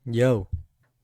Yo,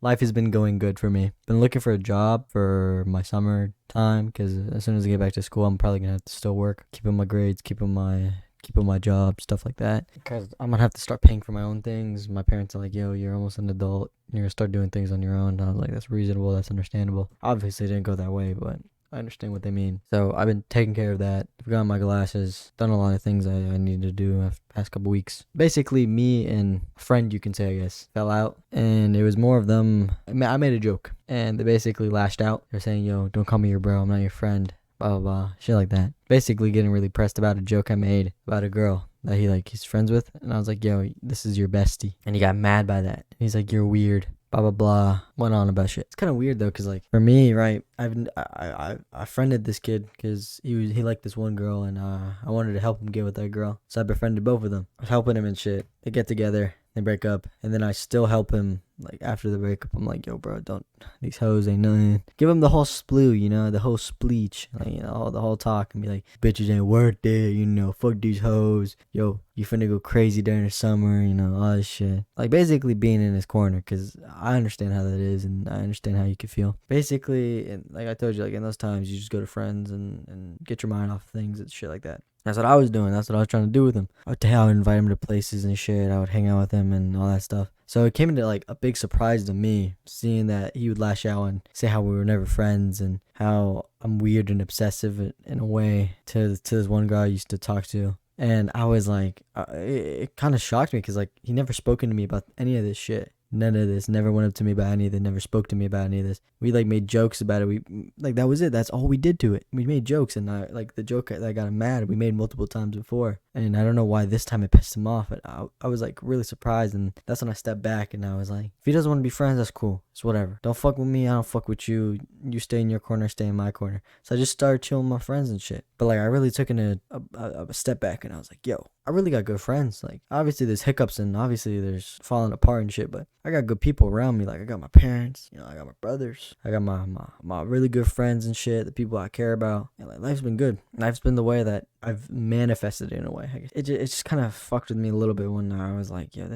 life has been going good for me. Been looking for a job for my summer time because as soon as I get back to school, I'm probably gonna have to still work, keeping my grades, keeping my job, stuff like that. Because I'm gonna have to start paying for my own things. My parents are like, "Yo, you're almost an adult. You're gonna start doing things on your own." And I was like, "That's reasonable. That's understandable." Obviously, it didn't go that way, but I understand what they mean. So I've been taking care of that. I've gotten my glasses, done a lot of things I needed to do after the past couple weeks. Basically, me and a friend, you can say, I guess, fell out. And it was more of them. I made a joke. And they basically lashed out. They're saying, "Yo, don't call me your bro. I'm not your friend." Blah, blah, blah. Shit like that. Basically getting really pressed about a joke I made about a girl that he's friends with. And I was like, "Yo, this is your bestie." And he got mad by that. He's like, "You're weird." Blah blah blah. Went on about shit. It's kind of weird though, cause like for me, right, I friended this kid because he liked this one girl, and I wanted to help him get with that girl, so I befriended both of them. I was helping him and shit. They get together, they break up, and then I still help him. Like after the breakup, I'm like, "Yo, bro, don't, these hoes ain't nothing." Give him the whole splue, the whole spleech, like the whole talk, and be like, "Bitches ain't worth it, fuck these hoes. Yo, you finna go crazy during the summer, all this shit." Like basically being in his corner, cause I understand how that is, and I understand how you could feel. Basically, and like I told you, like in those times, you just go to friends and get your mind off things and shit like that. That's what I was doing. That's what I was trying to do with him. I would invite him to places and shit. I would hang out with him and all that stuff. So it came into like a big surprise to me, seeing that he would lash out and say how we were never friends and how I'm weird and obsessive in a way to this one girl I used to talk to. And I was like, it kind of shocked me because like he never spoken to me about any of this shit. None of this. Never went up to me about any of it. Never spoke to me about any of this. We like made jokes about it. We like that was it. That's all we did to it. We made jokes, and I like the joke that got him mad. We made multiple times before, and I don't know why this time it pissed him off. But I was like really surprised, and that's when I stepped back and I was like, if he doesn't want to be friends, that's cool. It's whatever. Don't fuck with me. I don't fuck with you. You stay in your corner. Stay in my corner. So I just started chilling with my friends and shit. But like I really took a step back, and I was like, yo, I really got good friends. Like obviously there's hiccups and obviously there's falling apart and shit, but I got good people around me. Like I got my parents, I got my brothers, I got my really good friends and shit, the people I care about. And like life's been good. Life's been the way that I've manifested it in a way. I guess. It just kind of fucked with me a little bit when I was like, yo,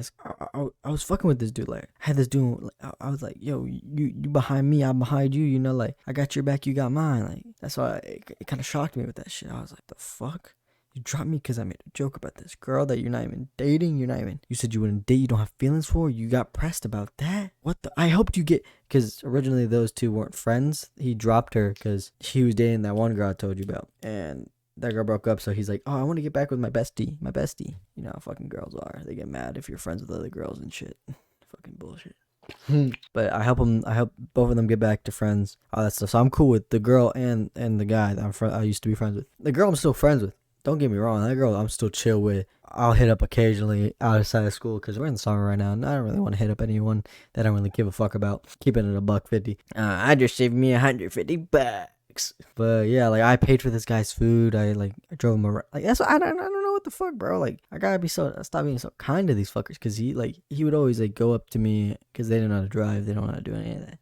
I was fucking with this dude. Like I had this dude. Like, I was like, yo, you behind me, I'm behind you. Like I got your back, you got mine. Like that's why it kind of shocked me with that shit. I was like, the fuck. You dropped me because I made a joke about this girl that you're not even dating. You said you wouldn't date, you don't have feelings for. You got pressed about that? What the? I hoped you get, because originally those two weren't friends. He dropped her because she was dating that one girl I told you about. And that girl broke up, so he's like, oh, I want to get back with my bestie. You know how fucking girls are. They get mad if you're friends with other girls and shit. Fucking bullshit. But I help both of them get back to friends, all that stuff. So I'm cool with the girl and the guy that I used to be friends with. The girl I'm still friends with. Don't get me wrong, that girl I'm still chill with. I'll hit up occasionally outside of school because we're in the summer right now, and I don't really want to hit up anyone that I don't really give a fuck about. Keeping it $150. I just saved me $150. But yeah, like I paid for this guy's food. I drove him around. Like that's I don't know what the fuck, bro. Like I gotta stop being so kind to these fuckers, because he would always like go up to me because they didn't know how to drive. They don't know how to do any of that.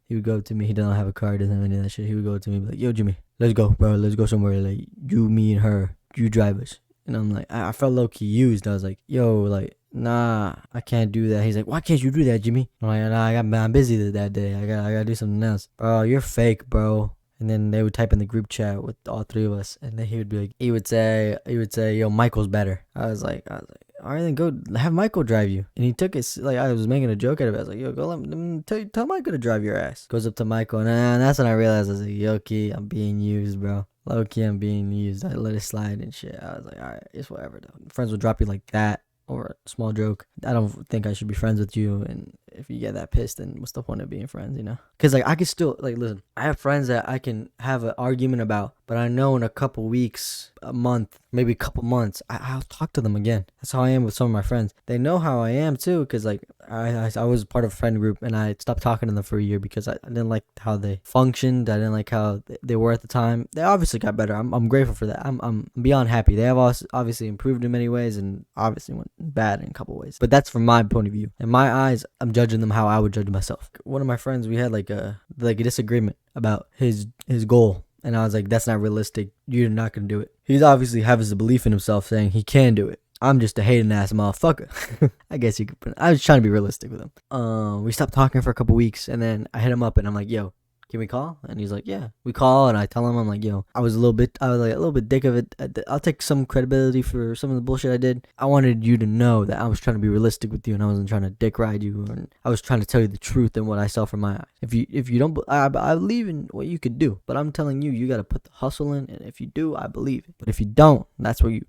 He would go up to me. He doesn't have a car. Doesn't have any of that shit. He would go up to me and be like, "Yo, Jimmy, let's go, bro. Let's go somewhere. Like you, me, and her. You drive us." And I'm like, I felt low key used. I was like, "Yo, like, nah, I can't do that." He's like, "Why can't you do that, Jimmy?" I'm like, "Nah, I'm busy that day. I gotta do something else." "Bro, you're fake, bro." And then they would type in the group chat with all three of us, and then he would be like, he would say, "Yo, Michael's better." I was like, all right, then go have Michael drive you. And he took it, like I was making a joke out of it. I was like, yo, go tell Michael to drive your ass. Goes up to Michael, and that's when I realized, I was like, yo, key, I'm being used, bro. Low key, I'm being used. I let it slide and shit. I was like, all right, it's whatever though. Friends will drop you like that over a small joke. I don't think I should be friends with you, and if you get that pissed, then what's the point of being friends, Because like I could still, like, listen, I have friends that I can have an argument about, but I know in a couple weeks, a month, maybe a couple months, I'll talk to them again. That's how I am with some of my friends. They know how I am too, because like I was part of a friend group, and I stopped talking to them for a year because I didn't like how they functioned. I didn't like how they were at the time. They obviously got better. I'm grateful for that. I'm beyond happy. They have obviously improved in many ways, and obviously went bad in a couple ways. But that's from my point of view. In my eyes, I'm judging them how I would judge myself. One of my friends, we had like a disagreement about his goal. And I was like, that's not realistic. You're not going to do it. He's obviously has a belief in himself saying he can do it. I'm just a hating ass motherfucker. I guess you could. I was trying to be realistic with him. We stopped talking for a couple weeks, and then I hit him up, and I'm like, yo, can we call? And he's like, yeah. We call, and I tell him, I'm like, yo, I was like a little bit dick of it. I'll take some credibility for some of the bullshit I did. I wanted you to know that I was trying to be realistic with you, and I wasn't trying to dick ride you, and I was trying to tell you the truth and what I saw from my eyes. If you don't, I believe in what you could do, but I'm telling you, you gotta put the hustle in, and if you do, I believe it. But if you don't, that's why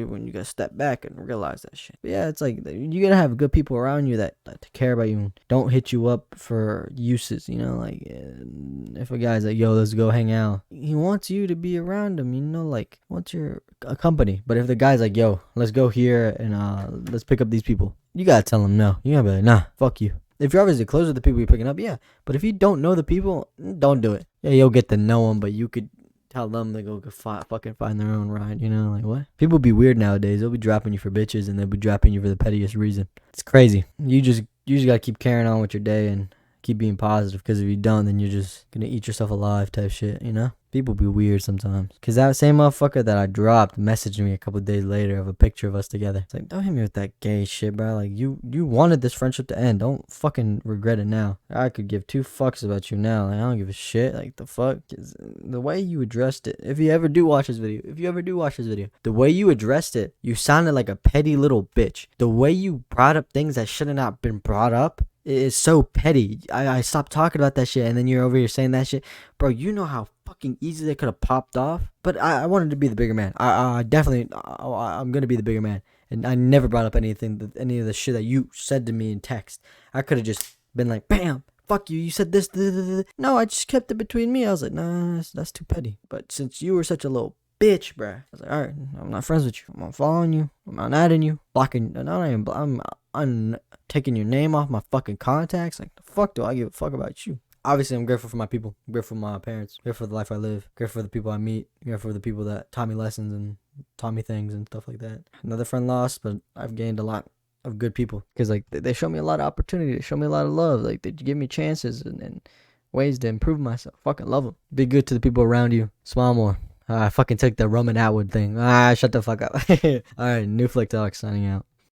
when you gotta step back and realize that shit. But yeah, it's like you gotta have good people around you that care about you, and don't hit you up for uses. You know, like if a guy's like, yo, let's go hang out, he wants you to be around him. You know, like wants your company. But if the guy's like, yo, let's go here and let's pick up these people, you gotta tell him no. You gotta be like, nah, fuck you. If you're obviously close with the people you're picking up, yeah. But if you don't know the people, don't do it. Yeah, you'll get to know them, but you could tell them to go fucking find their own ride, you know? Like, what? People be weird nowadays. They'll be dropping you for bitches, and they'll be dropping you for the pettiest reason. It's crazy. You just gotta keep carrying on with your day and keep being positive, because if you don't, then you're just gonna eat yourself alive type shit, you know? People be weird sometimes. Because that same motherfucker that I dropped messaged me a couple days later of a picture of us together. It's like, don't hit me with that gay shit, bro. Like, you wanted this friendship to end. Don't fucking regret it now. I could give two fucks about you now. Like, I don't give a shit. Like, the fuck? The way you addressed it. If you ever do watch this video. The way you addressed it, you sounded like a petty little bitch. The way you brought up things that should have not been brought up is so petty. I stopped talking about that shit, and then you're over here saying that shit. Bro, you know how fucking easy they could have popped off. But I wanted to be the bigger man. I'm gonna be the bigger man. And I never brought up any of the shit that you said to me in text. I could have just been like, bam, fuck you, you said this. No, I just kept it between me. I was like, nah, that's too petty. But since you were such a little bitch, bruh, I was like, alright, I'm not friends with you. I'm not following you. I'm not adding you. Blocking. I'm taking your name off my fucking contacts. Like, the fuck do I give a fuck about you? Obviously, I'm grateful for my people. I'm grateful for my parents. Grateful for the life I live. Grateful for the people I meet. Grateful for the people that taught me lessons and taught me things and stuff like that. Another friend lost, but I've gained a lot of good people. Because, like, they show me a lot of opportunity. They show me a lot of love. Like, they give me chances and ways to improve myself. Fucking love them. Be good to the people around you. Smile more. I fucking took the Roman Atwood thing. Shut the fuck up. Alright, New Flick Talk signing out.